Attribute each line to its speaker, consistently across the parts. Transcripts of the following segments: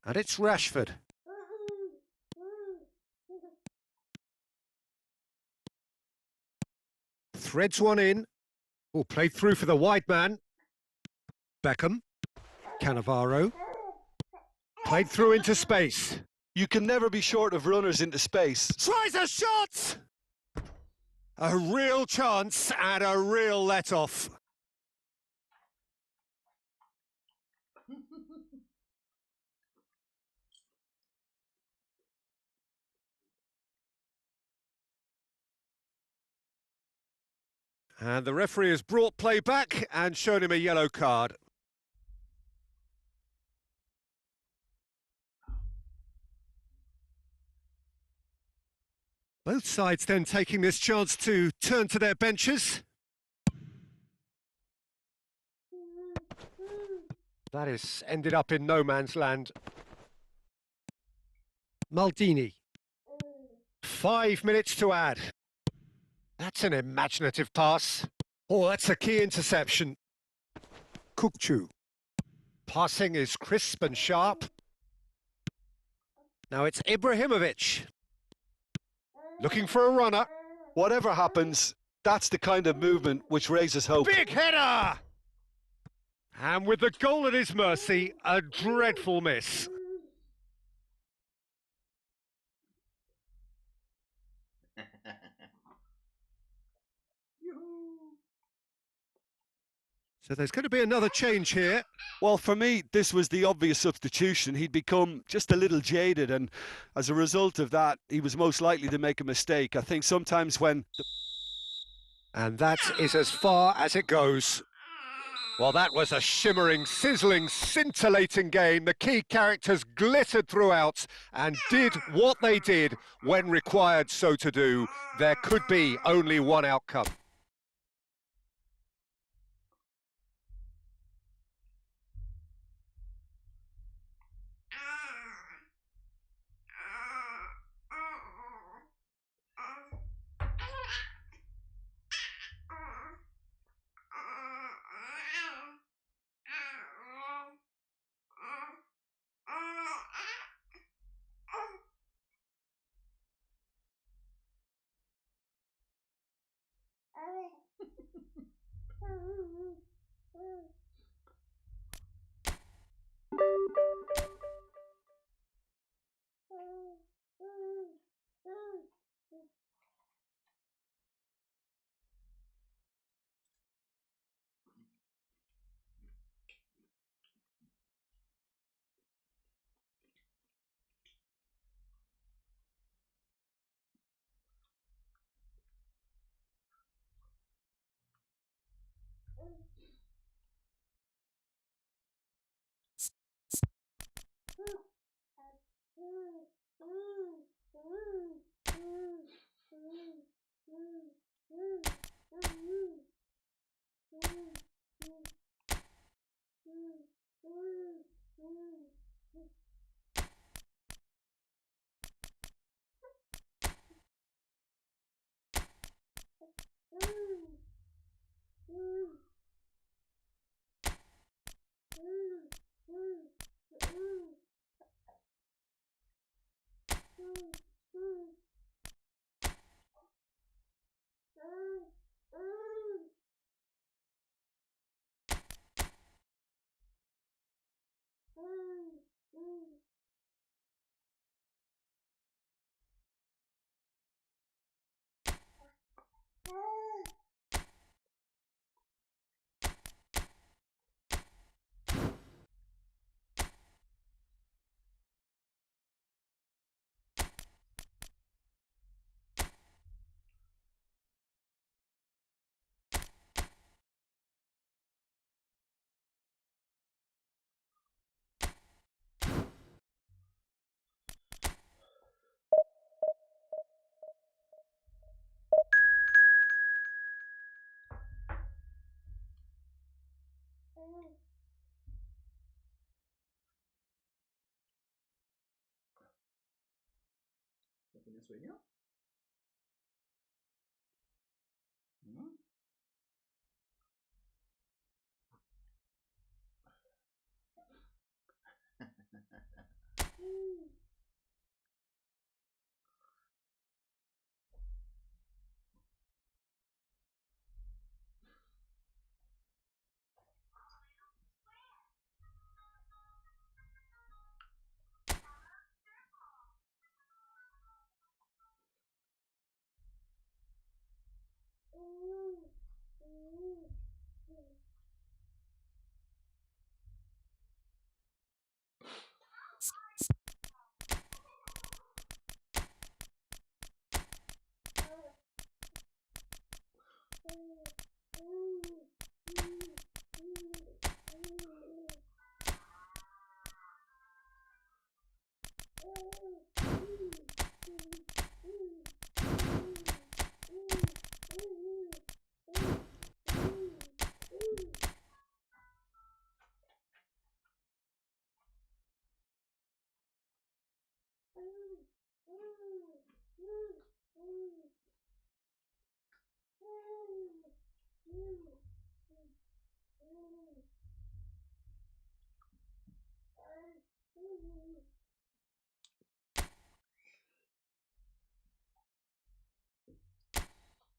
Speaker 1: And it's Rashford. Threads one in. Oh, played through for the wide man. Beckham. Cannavaro. Played through into space.
Speaker 2: You can never be short of runners into space.
Speaker 1: Tries a shot! A real chance and a real let-off. And the referee has brought play back and shown him a yellow card. Both sides then taking this chance to turn to their benches. That has ended up in no man's land. Maldini. 5 minutes to add. That's an imaginative pass. Oh, that's a key interception. Kukcu. Passing is crisp and sharp. Now it's Ibrahimovic. Looking for a runner.
Speaker 2: Whatever happens, that's the kind of movement which raises hope.
Speaker 1: Big header! And with the goal at his mercy, a dreadful miss. So there's going to be another change here.
Speaker 2: Well, for me, this was the obvious substitution. He'd become just a little jaded, and as a result of that, he was most likely to make a mistake. I think sometimes when...
Speaker 1: And that is as far as it goes. Well, that was a shimmering, sizzling, scintillating game. The key characters glittered throughout and did what they did when required so to do. There could be only one outcome.
Speaker 3: ¿Tiene sueño? ¿Mm?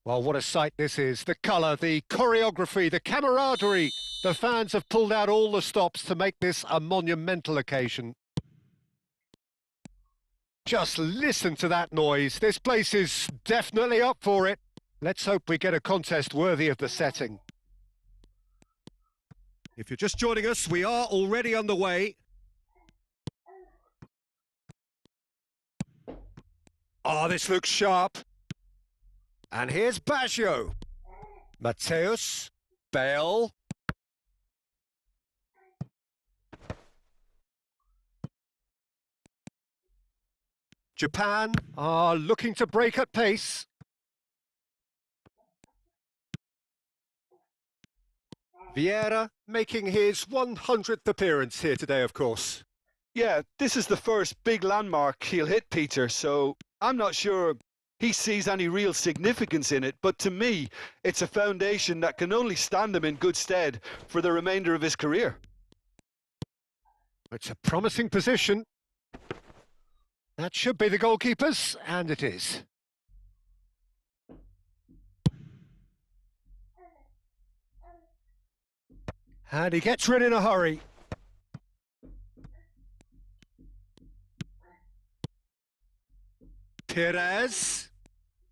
Speaker 1: Well, what a sight this is. The colour, the choreography, the camaraderie. The fans have pulled out all the stops to make this a monumental occasion. Just listen to that noise. This place is definitely up for it. Let's hope we get a contest worthy of the setting. If you're just joining us, we are already underway. Oh, this looks sharp. And here's Baggio. Mateus. Bale. Japan are looking to break at pace. Vieira making his 100th appearance here today, of course.
Speaker 2: Yeah, this is the first big landmark he'll hit, Peter, so I'm not sure he sees any real significance in it, but to me, it's a foundation that can only stand him in good stead for the remainder of his career.
Speaker 1: It's a promising position. That should be the goalkeeper's, and it is. And he gets rid in a hurry. Perez.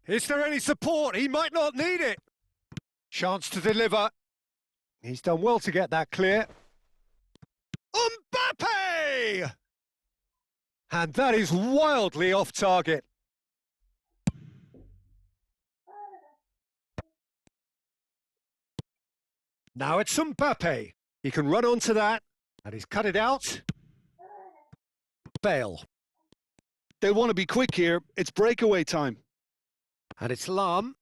Speaker 1: Is there any support? He might not need it. Chance to deliver. He's done well to get that clear. Mbappe! And that is wildly off target. Now it's Mbappe. He can run onto that, and he's cut it out. Bale.
Speaker 2: They'll want to be quick here. It's breakaway time.
Speaker 1: And it's Lam.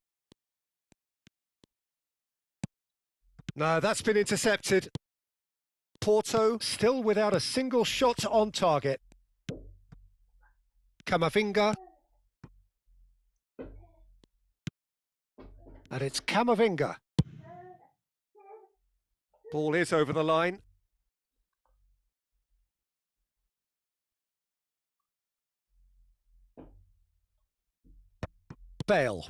Speaker 1: No, that's been intercepted. Porto still without a single shot on target. Camavinga. And it's Camavinga. Ball is over the line. Bale.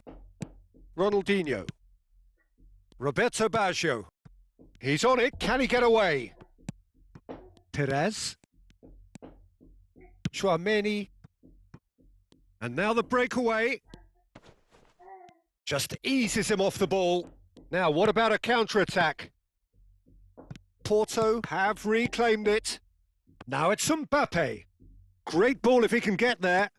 Speaker 1: Ronaldinho. Roberto Baggio. He's on it. Can he get away? Perez. Chouameni. And now the breakaway. Just eases him off the ball. Now, what about a counter-attack? Porto have reclaimed it. Now it's Mbappe. Great ball if he can get there.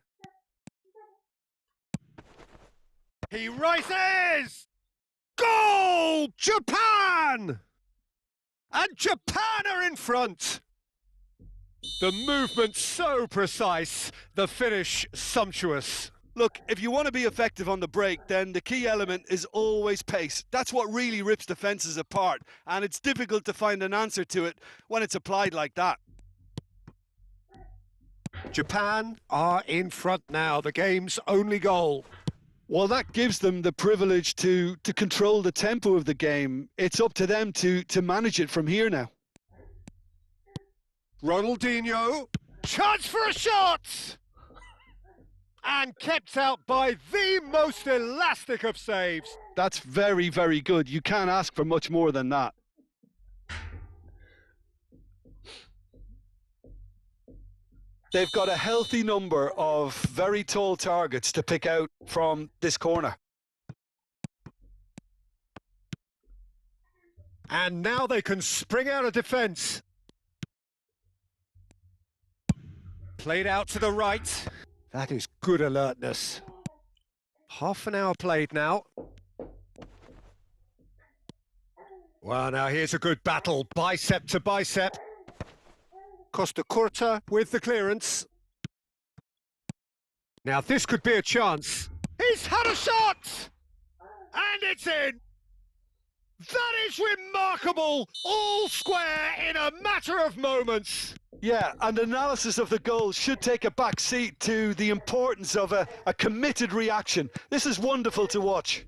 Speaker 1: He rises! Goal! Japan! And Japan are in front. The movement so precise, the finish sumptuous.
Speaker 2: Look, if you want to be effective on the break, then the key element is always pace. That's what really rips defences apart, and it's difficult to find an answer to it when it's applied like that.
Speaker 1: Japan are in front now, the game's only goal.
Speaker 2: Well, that gives them the privilege to control the tempo of the game. It's up to them to manage it from here now.
Speaker 1: Ronaldinho, chance for a shot! And kept out by the most elastic of saves.
Speaker 2: That's very, very good. You can't ask for much more than that. They've got a healthy number of very tall targets to pick out from this corner.
Speaker 1: And now they can spring out of defence. Played out to the right. That is good alertness. Half an hour played now. Well, now here's a good battle, bicep to bicep. Costa Curta with the clearance. Now this could be a chance. He's had a shot! And it's in! That is remarkable! All square in a matter of moments.
Speaker 2: Yeah, and analysis of the goal should take a back seat to the importance of a committed reaction. This is wonderful to watch.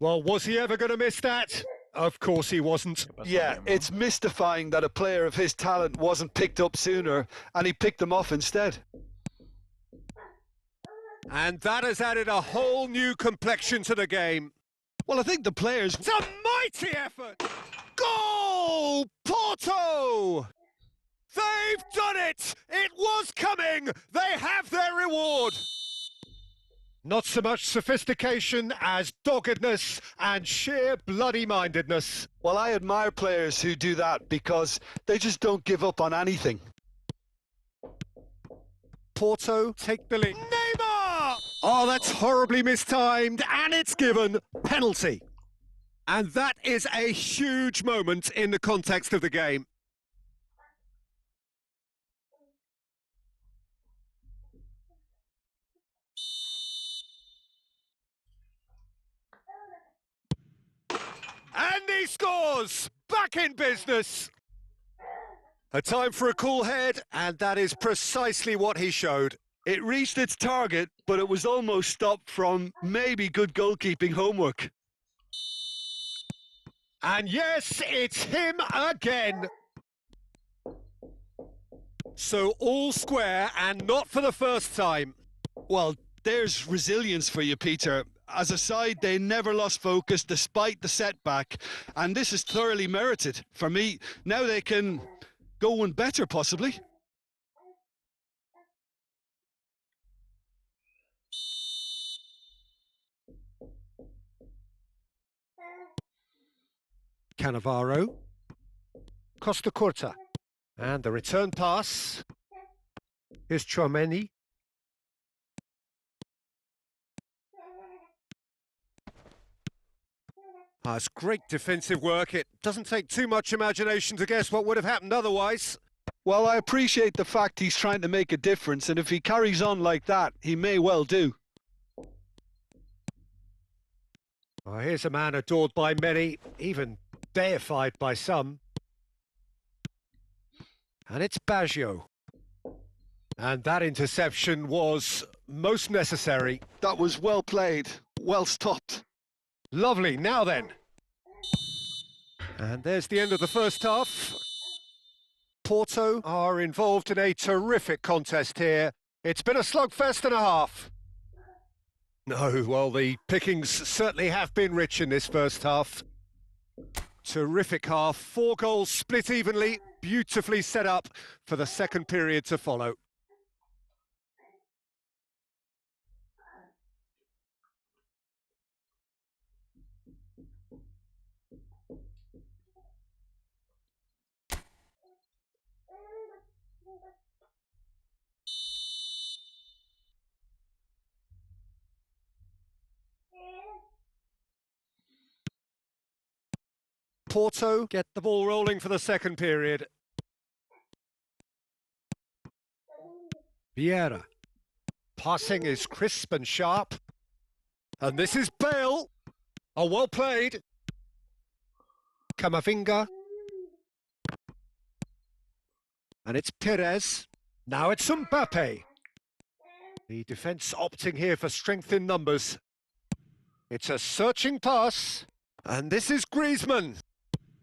Speaker 1: Well, was he ever going to miss that? Of course he wasn't.
Speaker 2: Yeah, it's mystifying that a player of his talent wasn't picked up sooner, and he picked them off instead.
Speaker 1: And that has added a whole new complexion to the game.
Speaker 2: Well, I think the players...
Speaker 1: It's a mighty effort! Goal! Porto! They've done it! It was coming! They have their reward! Not so much sophistication as doggedness and sheer bloody-mindedness.
Speaker 2: Well, I admire players who do that because they just don't give up on anything.
Speaker 1: Porto take the lead. Neymar! Oh, that's horribly mistimed, and it's given. Penalty. And that is a huge moment in the context of the game. And he scores! Back in business! A time for a cool head, and that is precisely what he showed.
Speaker 2: It reached its target, but it was almost stopped from maybe good goalkeeping homework.
Speaker 1: And yes, it's him again. So all square, and not for the first time.
Speaker 2: Well, there's resilience for you, Peter. As a side, they never lost focus despite the setback, and this is thoroughly merited. For me, now they can go one better, possibly.
Speaker 1: Cannavaro, Costa Curta, and the return pass. Here's Chouameni. It's great defensive work. It doesn't take too much imagination to guess what would have happened otherwise.
Speaker 2: Well, I appreciate the fact he's trying to make a difference, and if he carries on like that, he may well do.
Speaker 1: Oh, here's a man adored by many, even deified by some. And it's Baggio. And that interception was most necessary.
Speaker 2: That was well played, well stopped.
Speaker 1: Lovely, now then. And there's the end of the first half. Porto are involved in a terrific contest here. It's been a slugfest and a half. No, well, the pickings certainly have been rich in this first half. Terrific half, 4 goals split evenly, beautifully set up for the second period to follow. Porto get the ball rolling for the second period. Vieira Passing is crisp and sharp. And this is Bale. Oh, well played. Camavinga. And it's Perez. Now it's Mbappe. The defence opting here for strength in numbers. It's a searching pass. And this is Griezmann.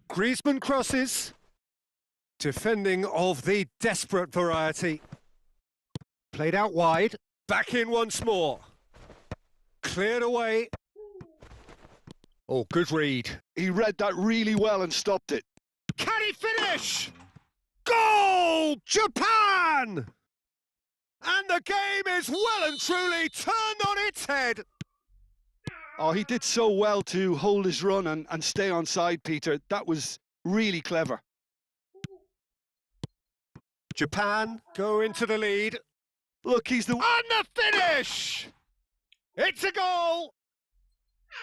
Speaker 1: Griezmann crosses. Defending of the desperate variety. Played out wide. Back in once more. Cleared away. Oh, good read.
Speaker 2: He read that really well and stopped it.
Speaker 1: Can he finish? Goal! Japan! And the game is well and truly turned on its head.
Speaker 2: Oh, he did so well to hold his run and stay on side, Peter. That was really clever.
Speaker 1: Japan go into the lead.
Speaker 2: Look, he's the...
Speaker 1: On the finish! It's a goal!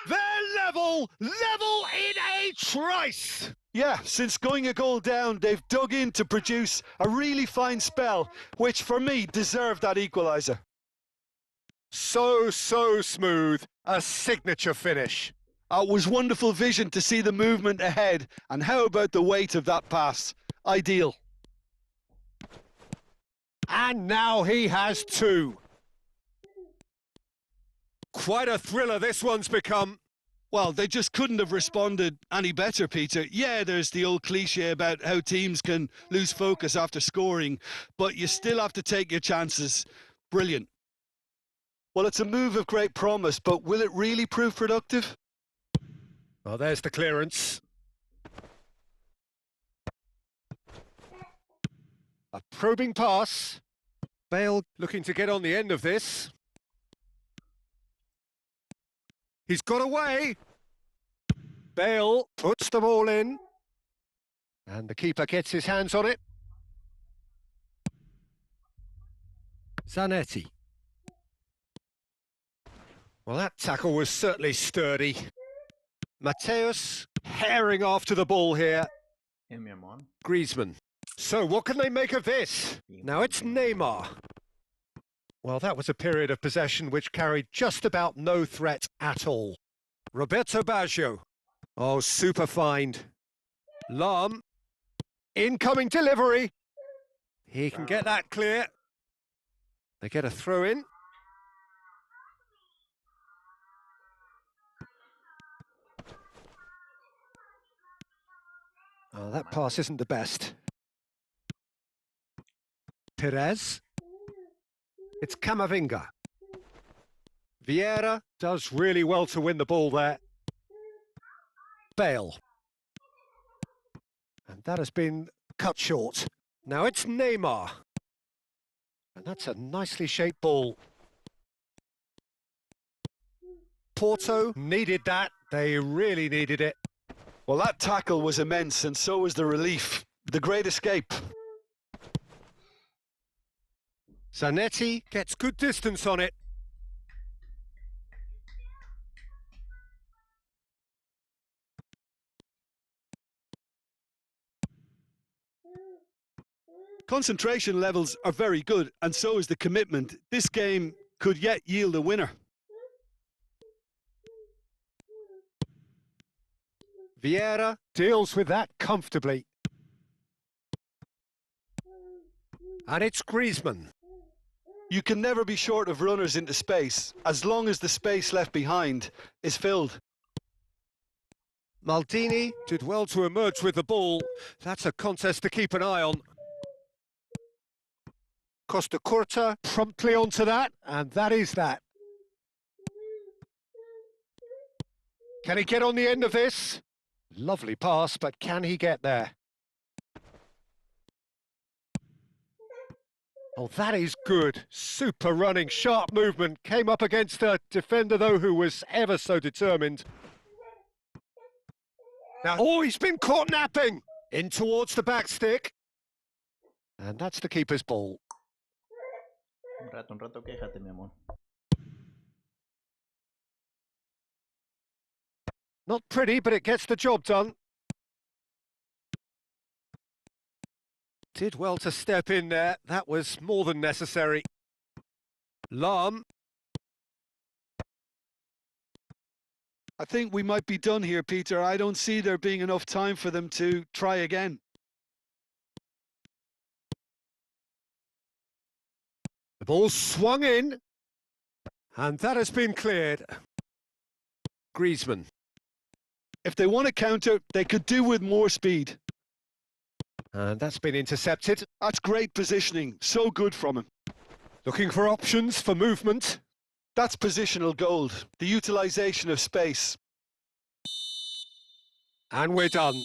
Speaker 1: They're level in a trice!
Speaker 2: Yeah, since going a goal down, they've dug in to produce a really fine spell, which for me deserved that equaliser.
Speaker 1: So smooth. A signature finish.
Speaker 2: It was wonderful vision to see the movement ahead, and how about the weight of that pass? Ideal.
Speaker 1: And now he has two. Quite a thriller this one's become.
Speaker 2: Well, they just couldn't have responded any better, Peter. Yeah, there's the old cliche about how teams can lose focus after scoring, but you still have to take your chances. Brilliant. Well, it's a move of great promise, but will it really prove productive?
Speaker 1: Well, there's the clearance. A probing pass. Bale looking to get on the end of this. He's got away. Bale puts the ball in. And the keeper gets his hands on it. Zanetti. Well, that tackle was certainly sturdy. Mateus herring after the ball here.
Speaker 3: Mi amor.
Speaker 1: Griezmann. So what can they make of this? Now it's Neymar. Well, that was a period of possession which carried just about no threat at all. Roberto Baggio. Oh, super find. Lam. Incoming delivery. He can get that clear. They get a throw in. Oh, that pass isn't the best. Perez. It's Camavinga. Vieira does really well to win the ball there. Bale. And that has been cut short. Now it's Neymar. And that's a nicely shaped ball. Porto needed that. They really needed it.
Speaker 2: Well, that tackle was immense, and so was the relief. The great escape.
Speaker 1: Zanetti gets good distance on it.
Speaker 2: Concentration levels are very good, and so is the commitment. This game could yet yield a winner.
Speaker 1: Vieira deals with that comfortably. And it's Griezmann.
Speaker 2: You can never be short of runners into space, as long as the space left behind is filled.
Speaker 1: Maldini did well to emerge with the ball. That's a contest to keep an eye on. Costa Curta promptly onto that, and that is that. Can he get on the end of this? Lovely pass, but can he get there? Oh, that is good. Super running, sharp movement. Came up against a defender, though, who was ever so determined. Now, oh, he's been caught napping. In towards the back stick. And that's the keeper's ball.
Speaker 3: Un rato, quéjate, mi amor.
Speaker 1: Not pretty, but it gets the job done. Did well to step in there. That was more than necessary. Lam.
Speaker 2: I think we might be done here, Peter. I don't see there being enough time for them to try again.
Speaker 1: The ball swung in. And that has been cleared. Griezmann.
Speaker 2: If they want to counter, they could do with more speed.
Speaker 1: And that's been intercepted.
Speaker 2: That's great positioning. So good from him.
Speaker 1: Looking for options for movement.
Speaker 2: That's positional gold. The utilisation of space.
Speaker 1: And we're done.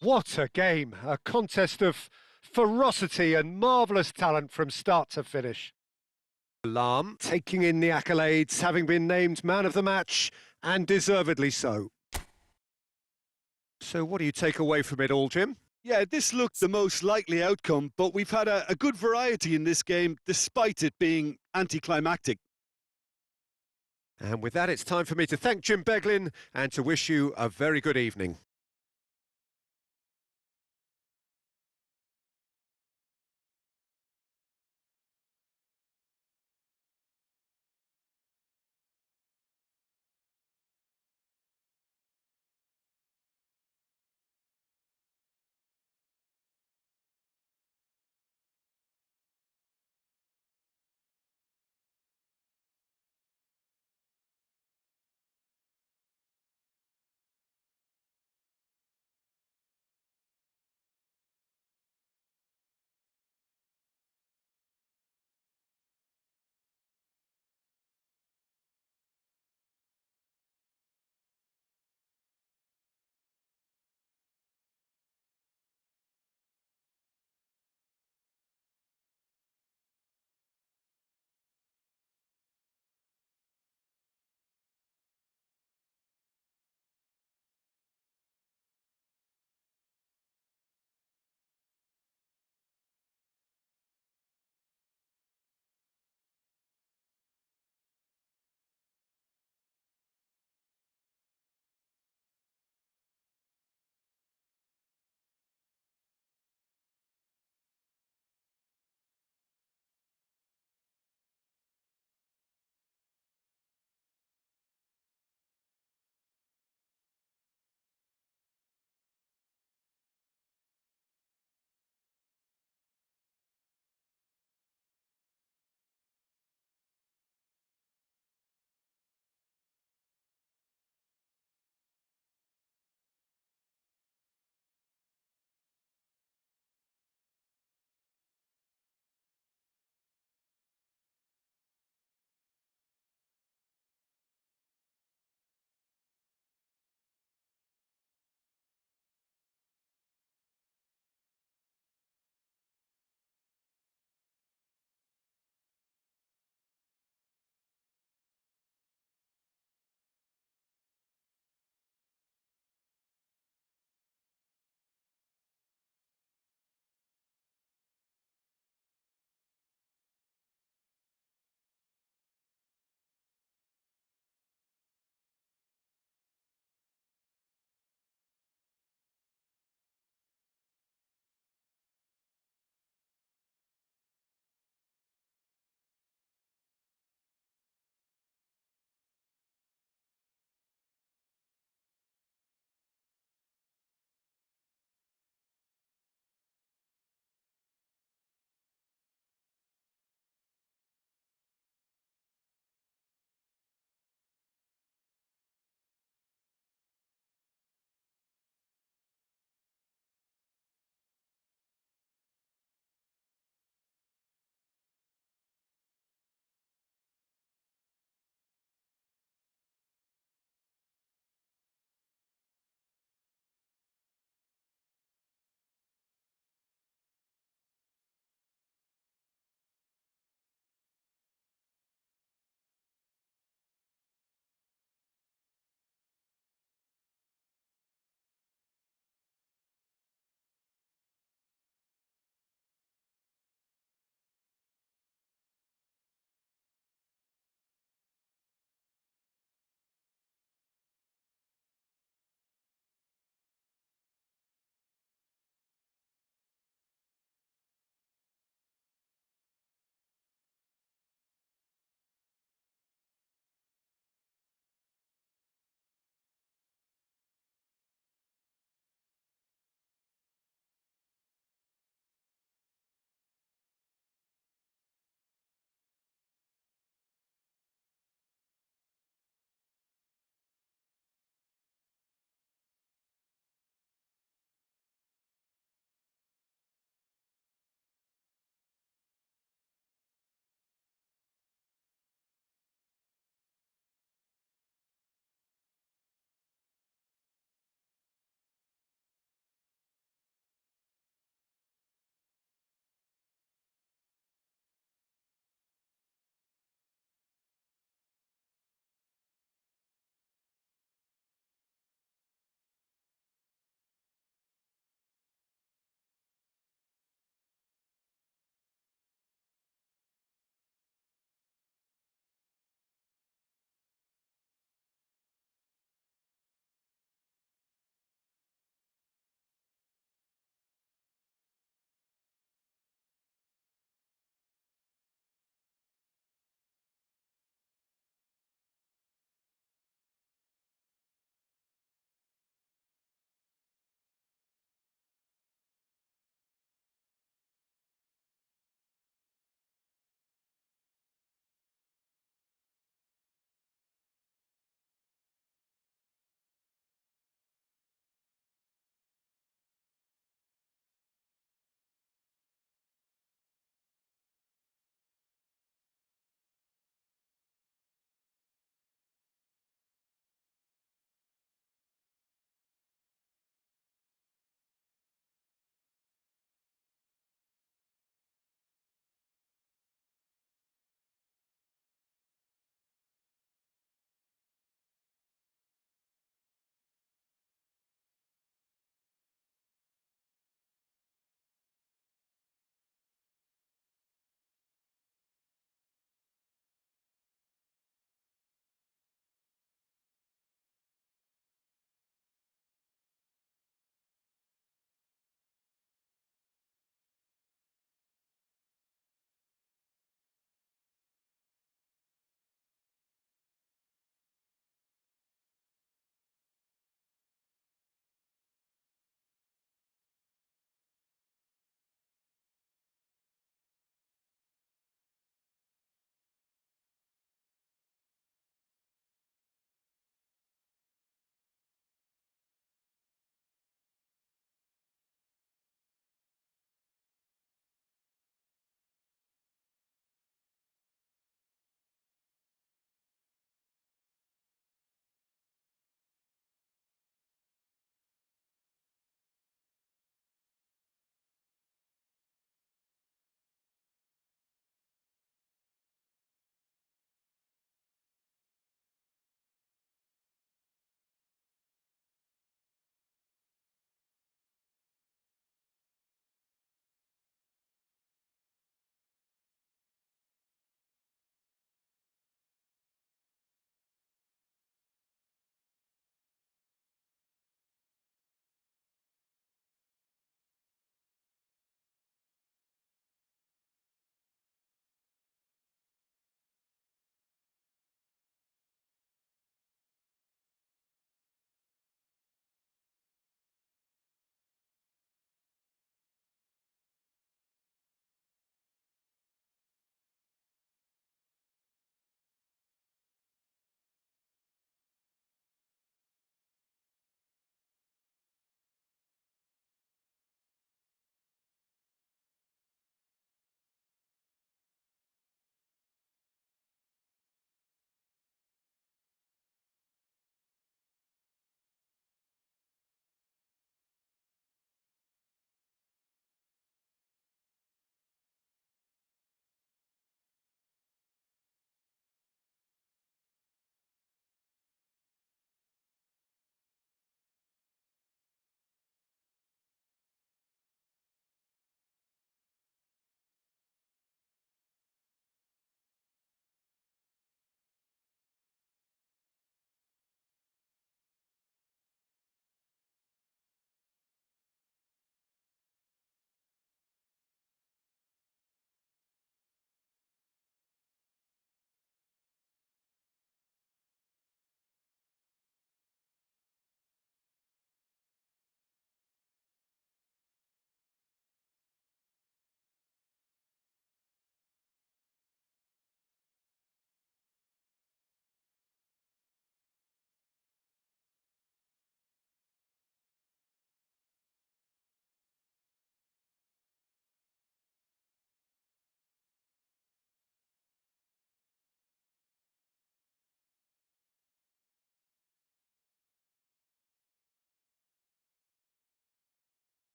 Speaker 1: What a game. A contest of ferocity and marvellous talent from start to finish. Lam taking in the accolades, having been named man of the match, and deservedly so. So what do you take away from it all, Jim?
Speaker 2: Yeah, this looked the most likely outcome, but we've had a good variety in this game, despite it being anticlimactic.
Speaker 1: And with that, it's time for me to thank Jim Beglin and to wish you a very good evening.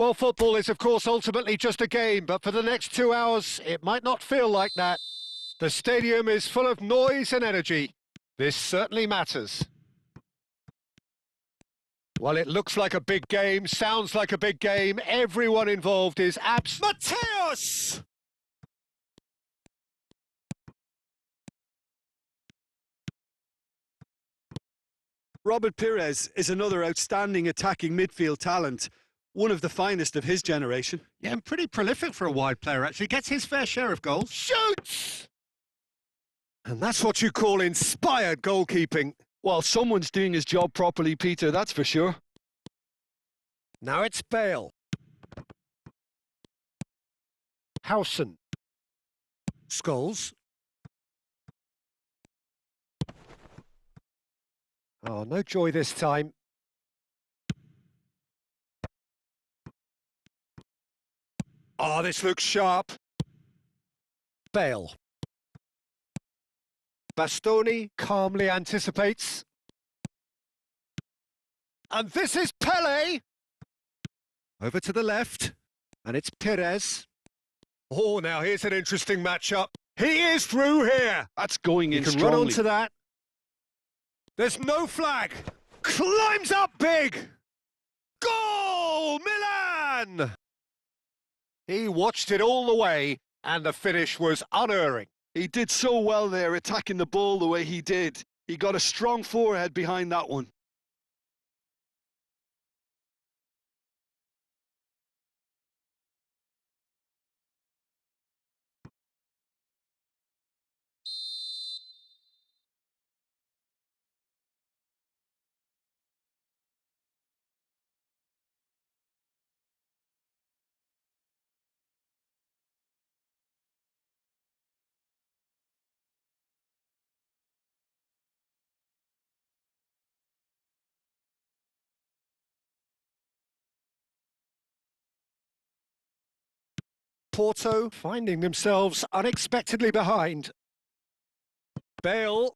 Speaker 1: Well, football is, of course, ultimately just a game, but for the next 2 hours, it might not feel like that. The stadium is full of noise and energy. This certainly matters. Well, it looks like a big game, sounds like a big game. Everyone involved is Mateus!
Speaker 2: Robert Pires is another outstanding attacking midfield talent, one of the finest of his generation.
Speaker 4: Yeah, and pretty prolific for a wide player, actually. Gets his fair share of goals.
Speaker 1: Shoots! And that's what you call inspired goalkeeping.
Speaker 2: Well, someone's doing his job properly, Peter, that's for sure.
Speaker 1: Now it's Bale. Howson. Scholes. Oh, no joy this time. Oh, this looks sharp. Bale. Bastoni calmly anticipates. And this is Pele. Over to the left. And it's Pires. Oh, now here's an interesting matchup. He is through here.
Speaker 2: That's going in
Speaker 1: He can
Speaker 2: strongly.
Speaker 1: run onto that. There's no flag. Climbs up big. Goal, Milan! He watched it all the way, and the finish was unerring.
Speaker 2: He did so well there, attacking the ball the way he did. He got a strong forehead behind that one.
Speaker 1: Porto finding themselves unexpectedly behind. Bale.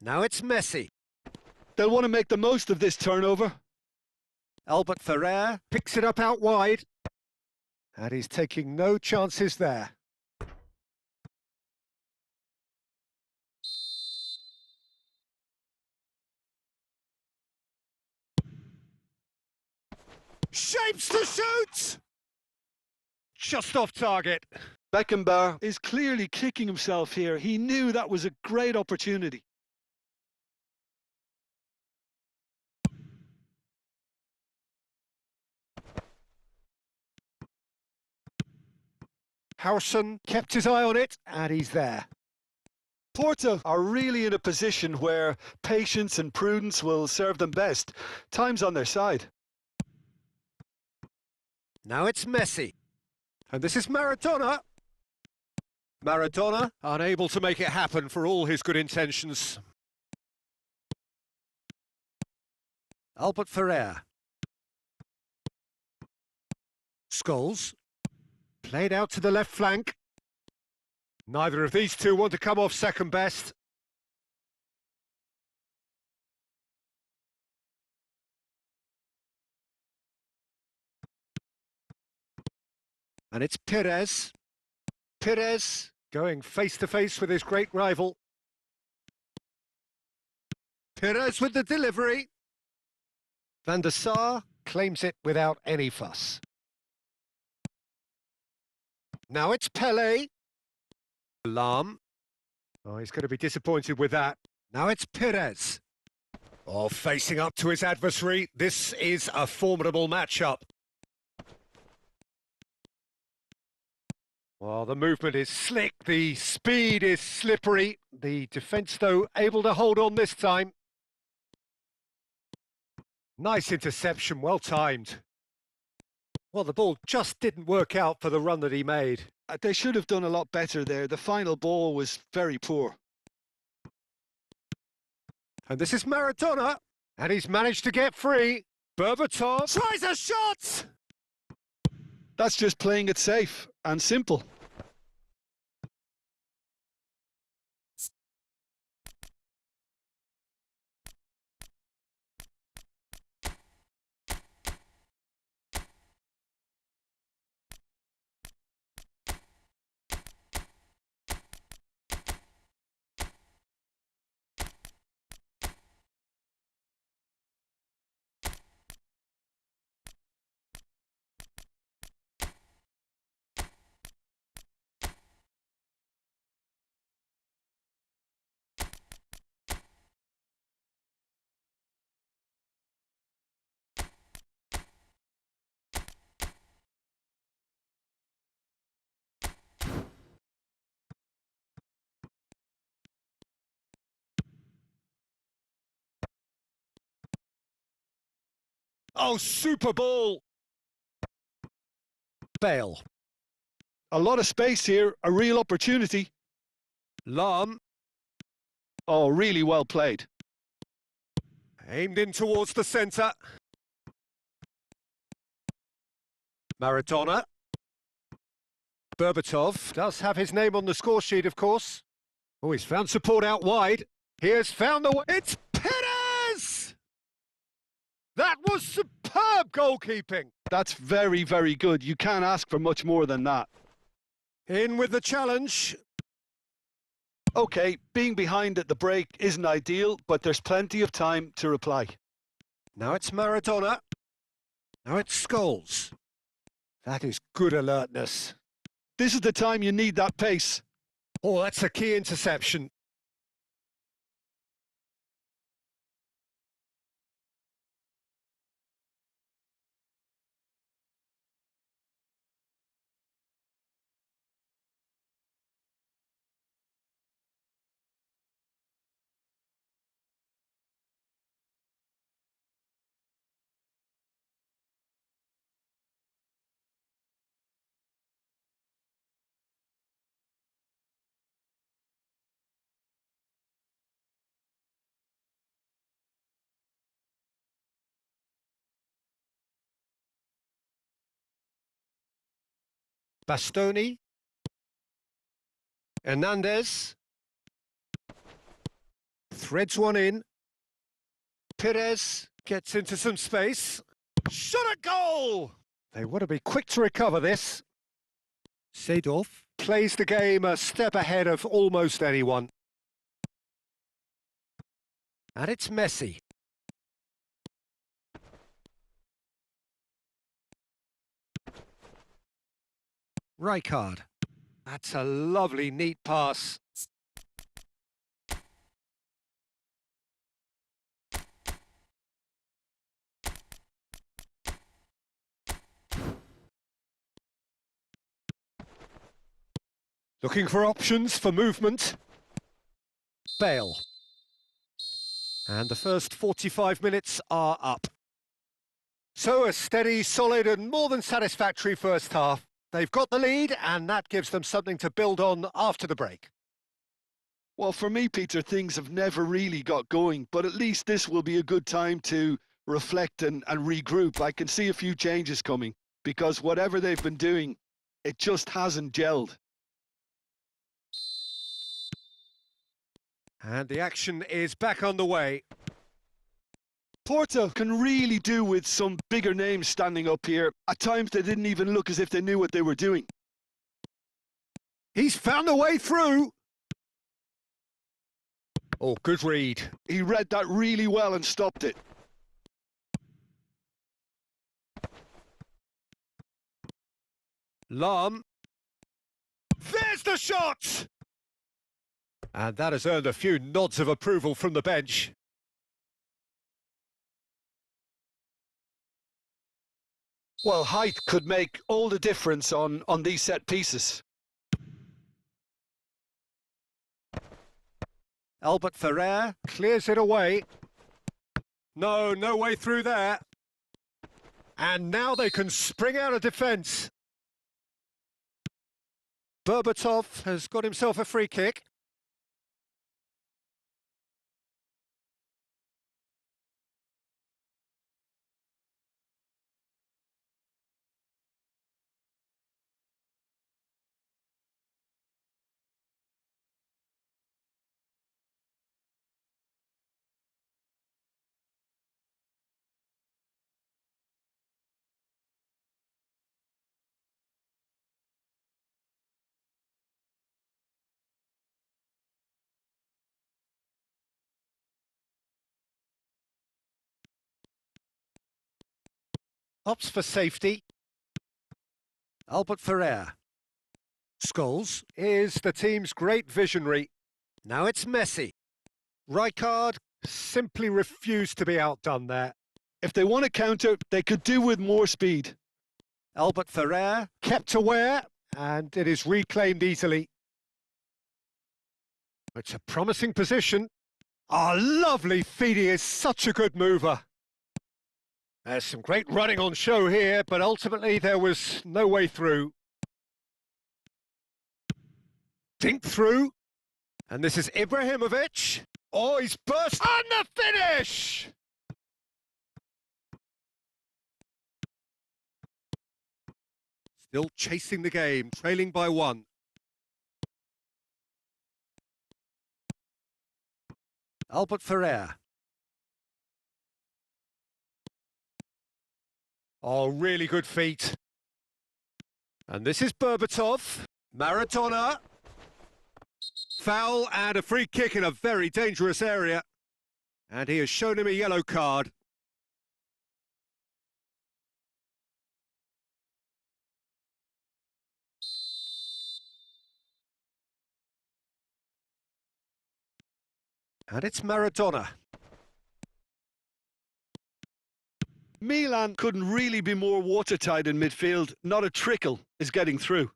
Speaker 1: Now it's Messi.
Speaker 2: They'll want to make the most of this turnover.
Speaker 1: Albert Ferrer picks it up out wide. And he's taking no chances there. Shapes to shoot! Just off target.
Speaker 2: Beckenbauer is clearly kicking himself here. He knew that was a great opportunity.
Speaker 1: Howson kept his eye on it, and he's there.
Speaker 2: Porto are really in a position where patience and prudence will serve them best. Time's on their side.
Speaker 1: Now it's Messi. And this is Maradona. Maradona unable to make it happen for all his good intentions. Albert Ferrer. Scholes. Played out to the left flank. Neither of these two want to come off second best. And it's Pires. Pires going face-to-face with his great rival. Pires with the delivery. Van der Sar claims it without any fuss. Now it's Pele. Alarm. Oh, he's going to be disappointed with that. Now it's Pires. Oh, facing up to his adversary. This is a formidable matchup. Well, the movement is slick, the speed is slippery. The defence, though, able to hold on this time. Nice interception, well timed. Well, the ball just didn't work out for the run that he made.
Speaker 2: They should have done a lot better there. The final ball was very poor.
Speaker 1: And this is Maradona, and he's managed to get free. Berbatov tries a shot!
Speaker 2: That's just playing it safe and simple.
Speaker 1: Oh, super ball! Bale.
Speaker 2: A lot of space here, a real opportunity.
Speaker 1: Lahm.
Speaker 2: Oh, really well played.
Speaker 1: Aimed in towards the centre. Maradona. Berbatov does have his name on the score sheet, of course. Oh, he's found support out wide. He has found the way. It's Perez! That was superb goalkeeping.
Speaker 2: That's very, very good. You can't ask for much more than that.
Speaker 1: In with the challenge.
Speaker 2: Okay, being behind at the break isn't ideal, but there's plenty of time to reply.
Speaker 1: Now it's Maradona. Now it's Scholes. That is good alertness.
Speaker 2: This is the time you need that pace.
Speaker 1: Oh, that's a key interception. Bastoni. Hernandez. Threads one in. Perez gets into some space. Shot at goal! They want to be quick to recover this. Seedorf plays the game a step ahead of almost anyone. And it's Messi. Rijkaard. That's a lovely, neat pass. Looking for options for movement. Bale. And the first 45 minutes are up. So a steady, solid and more than satisfactory first half. They've got the lead and that gives them something to build on after the break.
Speaker 2: Well, for me, Peter, things have never really got going, but at least this will be a good time to reflect and regroup. I can see a few changes coming because whatever they've been doing, it just hasn't gelled.
Speaker 1: And the action is back on the way.
Speaker 2: Porto can really do with some bigger names standing up here. At times they didn't even look as if they knew what they were doing.
Speaker 1: He's found a way through. Oh, good read.
Speaker 2: He read that really well and stopped it.
Speaker 1: Lahm. There's the shot! And that has earned a few nods of approval from the bench.
Speaker 2: Well, height could make all the difference on these set pieces.
Speaker 1: Albert Ferrer clears it away. No way through there. And now they can spring out of defence. Berbatov has got himself a free kick. Opts for safety. Albert Ferrer. Scholes is the team's great visionary. Now it's Messi. Rijkaard simply refused to be outdone there.
Speaker 2: If they want to counter, they could do with more speed.
Speaker 1: Albert Ferrer kept aware, and it is reclaimed easily. It's a promising position. Ah, lovely feed. He is such a good mover. There's some great running on show here, but ultimately there was no way through. Dink through. And this is Ibrahimovic. Oh, he's burst on the finish! Still chasing the game, trailing by 1. Albert Ferrer. Oh, really good feet. And this is Berbatov. Maradona. Foul and a free kick in a very dangerous area. And he has shown him a yellow card. And it's Maradona.
Speaker 2: Milan couldn't really be more watertight in midfield. Not a trickle is getting through.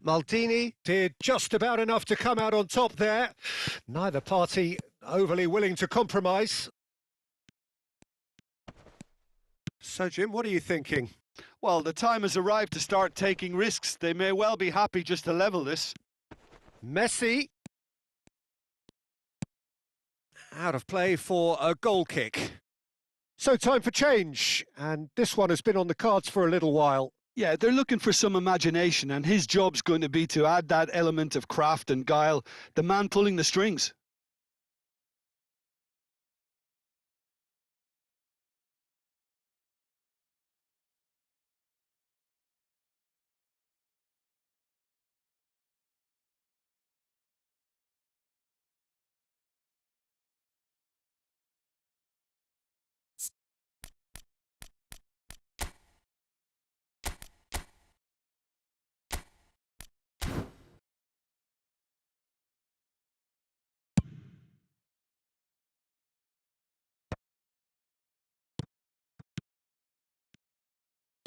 Speaker 1: Maldini did just about enough to come out on top there. Neither party overly willing to compromise. So, Jim, what are you thinking?
Speaker 2: Well, the time has arrived to start taking risks. They may well be happy just to level this.
Speaker 1: Messi. Out of play for a goal kick. So time for change, and this one has been on the cards for a little while.
Speaker 2: Yeah, they're looking for some imagination, and his job's going to be to add that element of craft and guile, the man pulling the strings.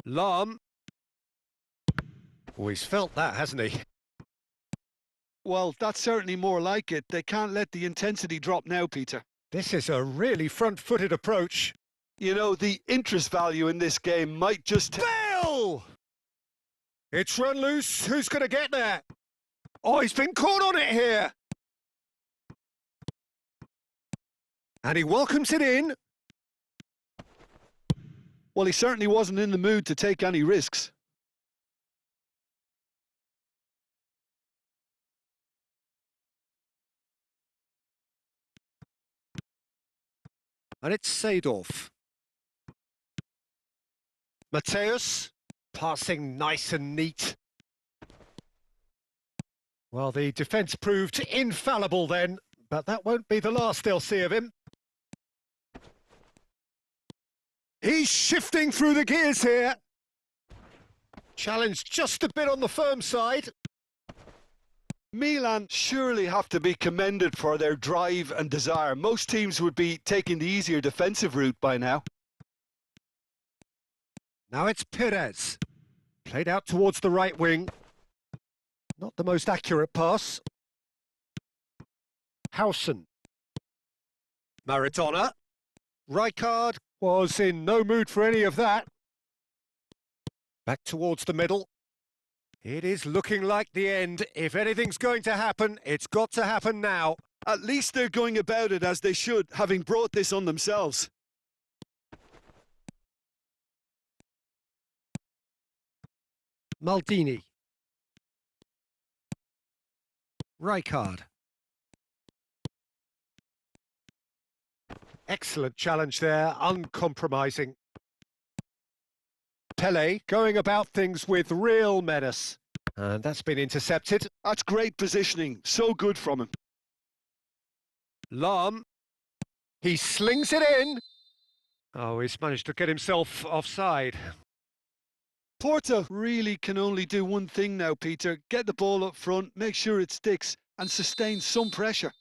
Speaker 1: Lahm. Oh, he's felt that, hasn't he?
Speaker 2: Well, that's certainly more like it. They can't let the intensity drop now, Peter.
Speaker 1: This is a really front-footed approach.
Speaker 2: You know, the interest value in this game might just...
Speaker 1: Bale! It's run loose. Who's going to get there? Oh, he's been caught on it here. And he welcomes it in.
Speaker 2: Well, he certainly wasn't in the mood to take any risks.
Speaker 1: And it's Seedorf. Mateus, passing nice and neat. Well, the defence proved infallible then, but that won't be the last they'll see of him. He's shifting through the gears here. Challenge just a bit on the firm side.
Speaker 2: Milan surely have to be commended for their drive and desire. Most teams would be taking the easier defensive route by now.
Speaker 1: Now it's Perez. Played out towards the right wing. Not the most accurate pass. Howson. Maradona. Rijkaard was in no mood for any of that. Back towards the middle. It is looking like the end. If anything's going to happen, it's got to happen now.
Speaker 2: At least they're going about it as they should, having brought this on themselves.
Speaker 1: Maldini. Rijkaard. Excellent challenge there, uncompromising. Pele going about things with real menace. And that's been intercepted.
Speaker 2: That's great positioning. So good from him.
Speaker 1: Lam. He slings it in. Oh, he's managed to get himself offside.
Speaker 2: Porto really can only do one thing now, Peter. Get the ball up front, make sure it sticks, and sustain some pressure.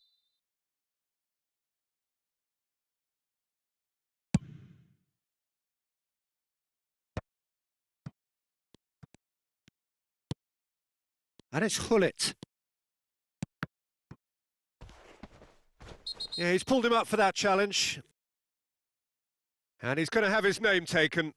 Speaker 1: And it's Hullet. Yeah, he's pulled him up for that challenge. And he's going to have his name taken.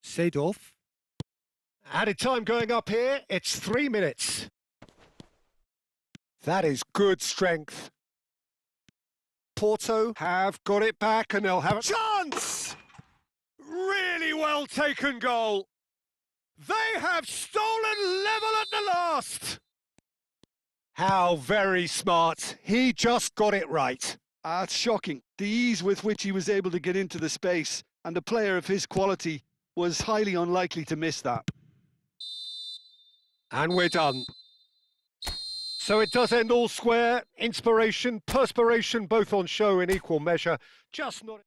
Speaker 1: Seedorf. Added time going up here, it's 3 minutes. That is good strength. Porto have got it back and they'll have a chance! Really well taken goal. They have stolen level at the last. How very smart. He just got it right.
Speaker 2: It's shocking. The ease with which he was able to get into the space, and a player of his quality was highly unlikely to miss that.
Speaker 1: And we're done. So it does end all square. Inspiration, perspiration, both on show in equal measure. Just not...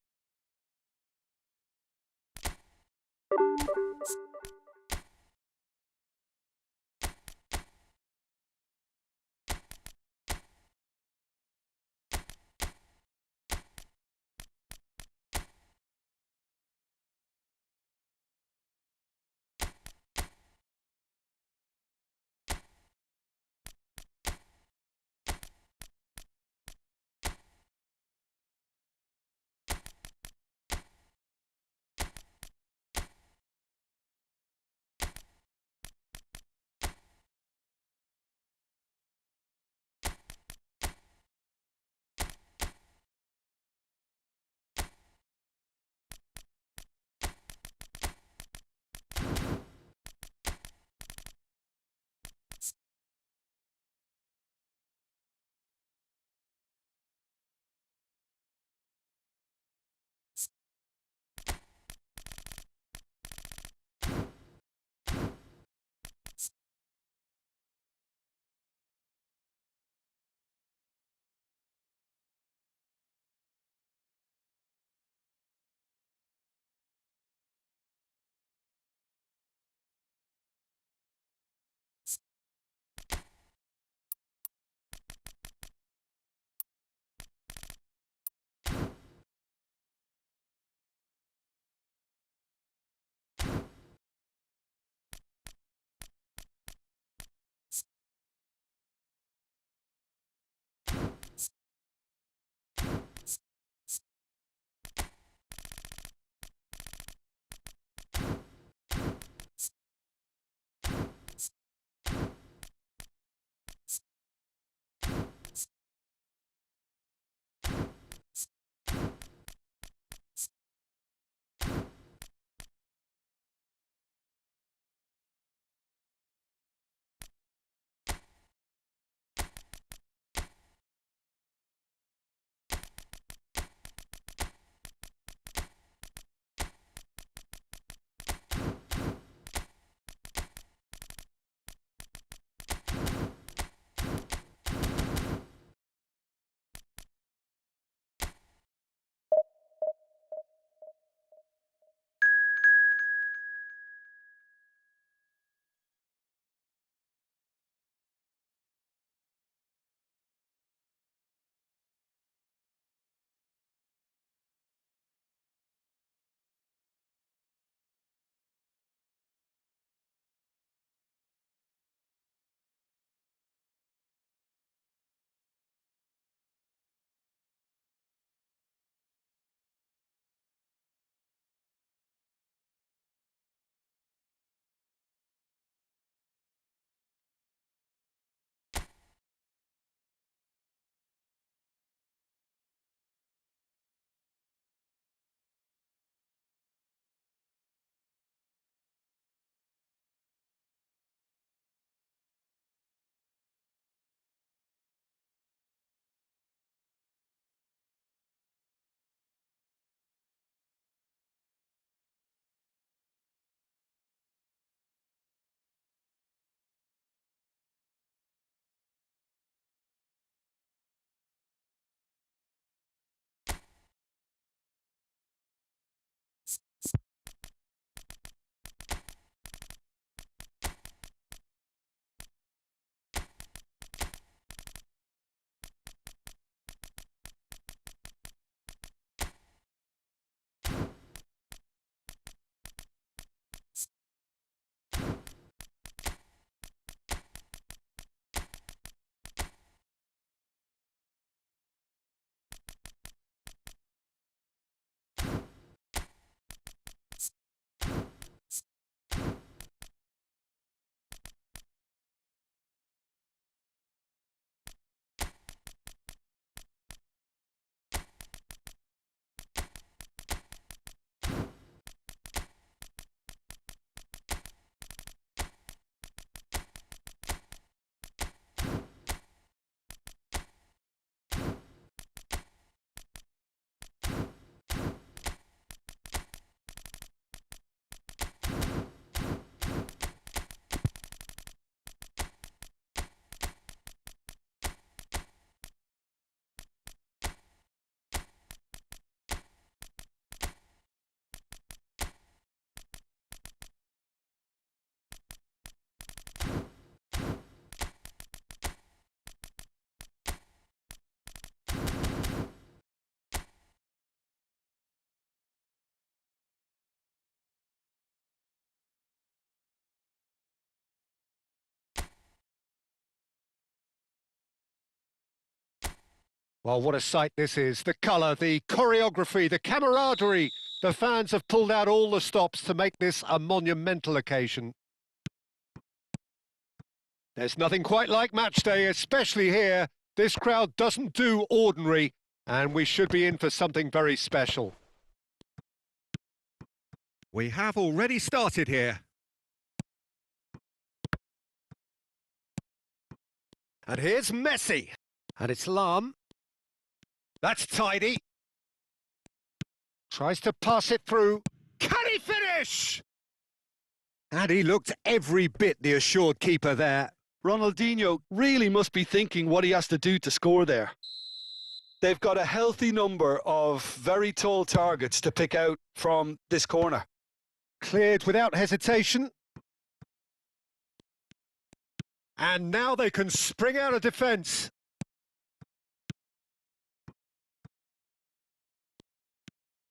Speaker 1: Well, what a sight this is. The colour, the choreography, the camaraderie. The fans have pulled out all the stops to make this a monumental occasion. There's nothing quite like match day, especially here. This crowd doesn't do ordinary, and we should be in for something very special.
Speaker 4: We have already started here.
Speaker 1: And here's Messi. And it's Lam. That's tidy. Tries to pass it through. Can he finish? And he looked every bit the assured keeper there.
Speaker 2: Ronaldinho really must be thinking what he has to do to score there. They've got a healthy number of very tall targets to pick out from this corner.
Speaker 1: Cleared without hesitation. And now they can spring out of defence.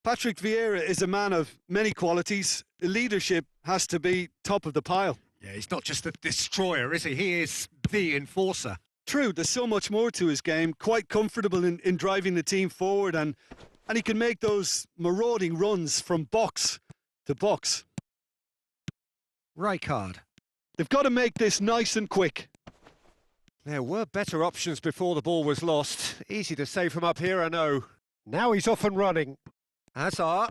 Speaker 2: Patrick Vieira is a man of many qualities. Leadership has to be top of the pile.
Speaker 4: Yeah, he's not just a destroyer, is he? He is the enforcer.
Speaker 2: True, there's so much more to his game. Quite comfortable in driving the team forward, and he can make those marauding runs from box to box.
Speaker 4: Rijkaard.
Speaker 2: They've got to make this nice and quick.
Speaker 1: There were better options before the ball was lost. Easy to say from up here, I know. Now he's off and running. Hazard.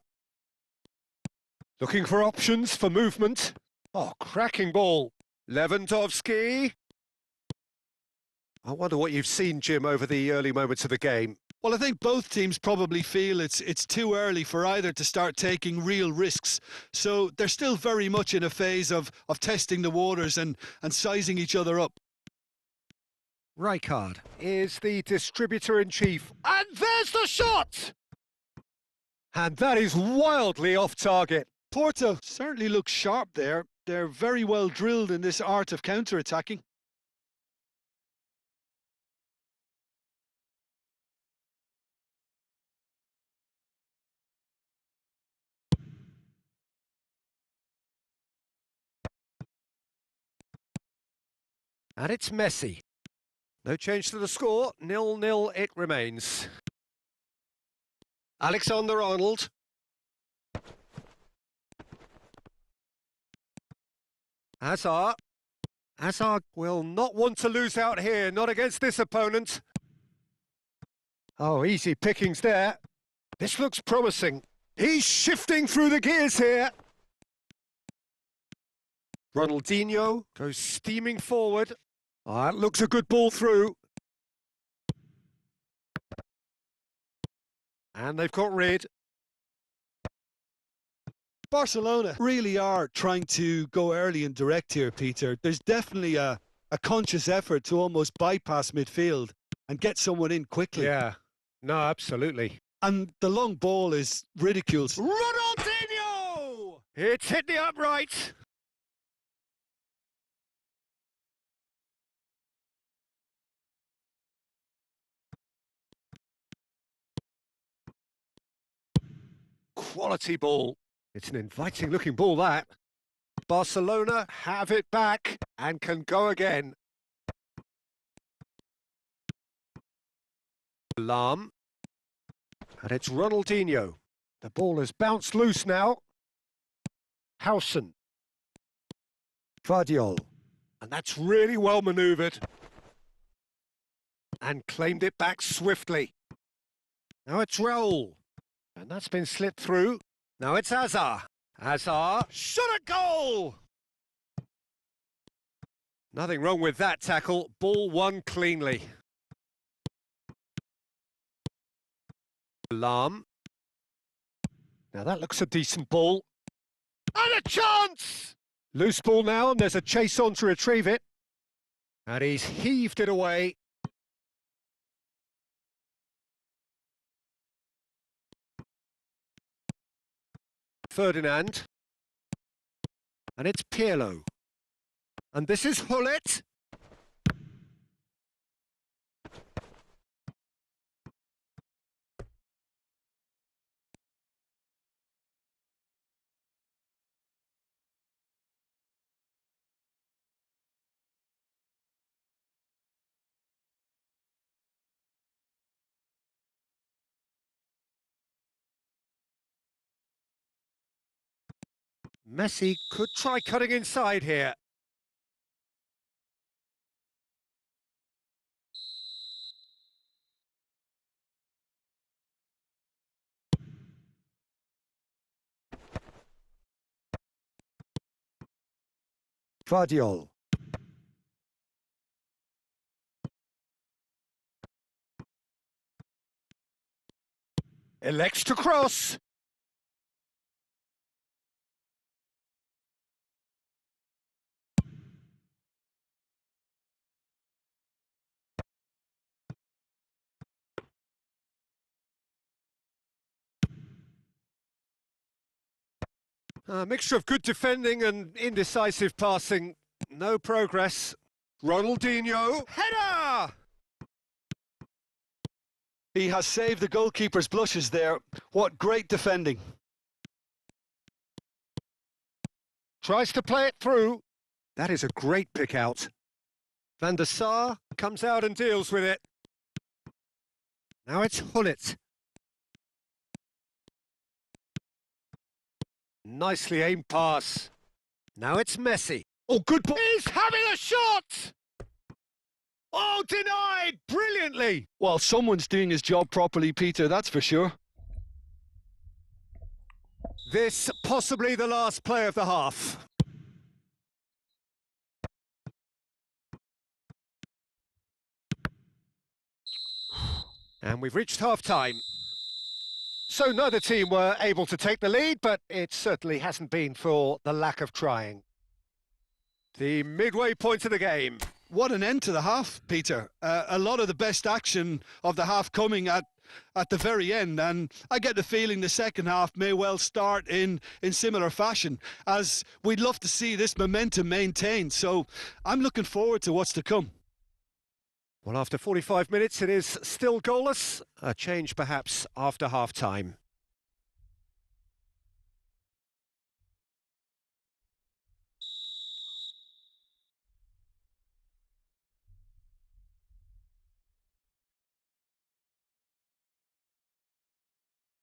Speaker 1: Looking for options for movement. Oh, cracking ball. Lewandowski. I wonder what you've seen, Jim, over the early moments of the game.
Speaker 2: Well, I think both teams probably feel it's too early for either to start taking real risks. So they're still very much in a phase of testing the waters and sizing each other up.
Speaker 1: Rijkaard is the distributor-in-chief. And there's the shot! And that is wildly off target.
Speaker 2: Porto certainly looks sharp there. They're very well drilled in this art of counter-attacking.
Speaker 1: And it's Messi. No change to the score. 0-0 it remains. Alexander-Arnold. Hazard. Hazard will not want to lose out here, not against this opponent. Oh, easy pickings there. This looks promising. He's shifting through the gears here. Ronaldinho goes steaming forward. Oh, that looks a good ball through. And they've got rid.
Speaker 2: Barcelona really are trying to go early and direct here, Peter. There's definitely a conscious effort to almost bypass midfield and get someone in quickly.
Speaker 1: Yeah, no, absolutely.
Speaker 2: And the long ball is ridiculed.
Speaker 1: Ronaldinho! It's hit the upright. Quality ball. It's an inviting looking ball, that. Barcelona have it back and can go again. Lam. And it's Ronaldinho. The ball has bounced loose now. Howson. Vardiol. And that's really well manoeuvred. And claimed it back swiftly. Now it's Raul. And that's been slipped through. Now it's Hazard. Hazard. Shot at goal! Nothing wrong with that tackle. Ball won cleanly. Lam. Now that looks a decent ball. And a chance! Loose ball now, and there's a chase on to retrieve it. And he's heaved it away. Ferdinand. And it's Pirlo. And this is Hullet. Messi could try cutting inside here. Vardiol. Elects to cross. A mixture of good defending and indecisive passing. No progress. Ronaldinho. Header!
Speaker 2: He has saved the goalkeeper's blushes there. What great defending.
Speaker 1: Tries to play it through. That is a great pick out. Van der Sar comes out and deals with it. Now it's Hullet. Nicely aimed pass. Now it's Messi. Oh, good ball. He's having a shot! Oh, denied brilliantly.
Speaker 2: Well, someone's doing his job properly, Peter, that's for sure.
Speaker 1: This possibly the last play of the half. And we've reached half-time. So neither team were able to take the lead, but it certainly hasn't been for the lack of trying. The midway point of the game.
Speaker 2: What an end to the half, Peter. A lot of the best action of the half coming at the very end, and I get the feeling the second half may well start in similar fashion, as we'd love to see this momentum maintained. So I'm looking forward to what's to come.
Speaker 1: Well, after 45 minutes, it is still goalless. A change perhaps after half-time.